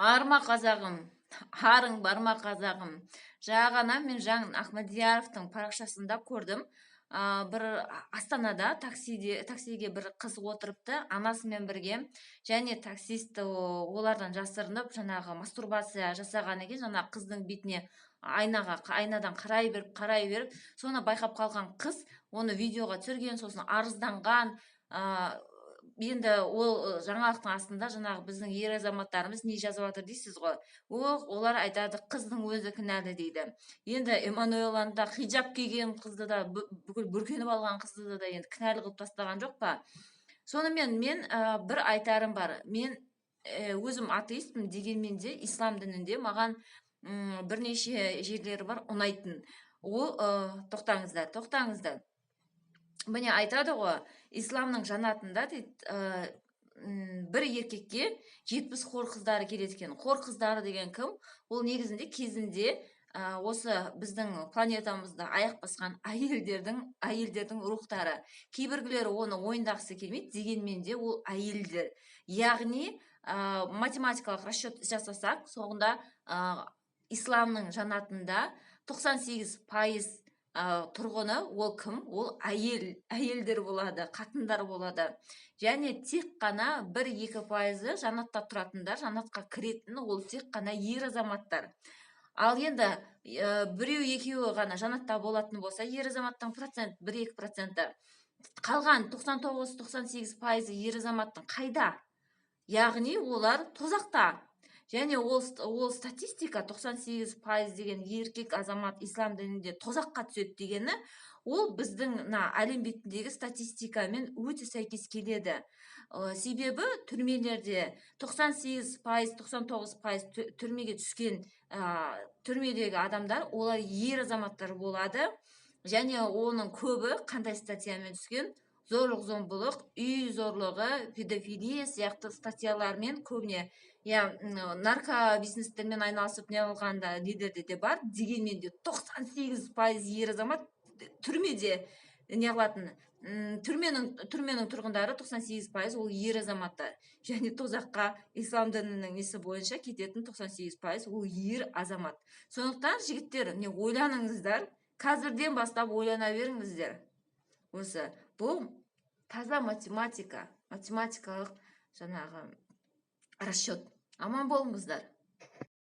Арма қазағым, арың барма қазағым. Жаңа мен Жаң Ахмадияровтың парақшасында көрдім. Бір Астанада таксиге бір қыз отырыпты, анасымен бірге, және таксист олардан жасырынып, жаңағы мастурбация жасаған екен, жаңағы қыздың бетіне айнадан қарай беріп, соны байқап қалған қыз оны видеоға түсірген, сосын арызданған. Енді ол жаңалықтың астында жаңағы біздің ер азаматтарымыз не жазып жатыр дейсіз ғой. Олар айтады, қыздың өзі кінәлі дейді. Енді Эммануэланы хиджаб киген қызды да, бүкіл бүркеніп алған қызды да енді кінәлі қылып тастаған жоқ па? Сонымен мен бір айтарым бар. Мен өзім атеистпін, дегенмен де ислам дінінде маған бірнеше жерлері бар ұнайтын. Ол тоқтаңыздар. Міне айтады ғой, исламның жанатында дейді, бір еркекке 70 хор қыздары келеді екен. Хор қыздары деген кім? Ол негізінде кезінде осы біздің планетамызда аяқ басқан әйелдердің рухтары. Кейбіргілері оны ойындағысы келмейді, дегенмен де ол әйелдер. Яғни математикалық расчет жасасақ, соңында исламның жанатында 98% тұрғыны ол кім? Ол әйелдер болады, қатындар болады. Және тек қана 1-2% жанатта тұратындар, жанатқа кіретін ол тек қана ер азаматтар. Ал енді біреу-екеуі ғана жанатта болатын болса, ер азаматтың 1-2%, қалған 99-98% ер азаматтың қайда? Яғни олар тозақта. Және ол статистика 98% деген еркек азамат ислам дінінде тозаққа түседі дегені, ол біздің әлем бетіндегі статистикамен өте сәйкес келеді. Себебі түрмелерде 98%, 99% түрмеге түскен түрмедегі адамдар, олар ер азаматтар болады. Және оның көбі қандай статьямен түскен? Зорлық-зомбылық, үй зорлығы, педофилия сияқты статьялармен көбіне, наркобизнестермен айналысып неғылғанда лидерде де бар. Дегенмен де 98% ер азамат түрмеде неғылатын. Түрменің тұрғындары 98% ол ер азаматтар. Және тозаққа ислам дінінің несі бойынша кететін 98% ол ер азамат. Сондықтан жігіттер, ойланыңыздар, қазірден бастап ойлана беріңіздер. Осы бұл таза математикалық жаңағы расчет. Аман болыңыздар.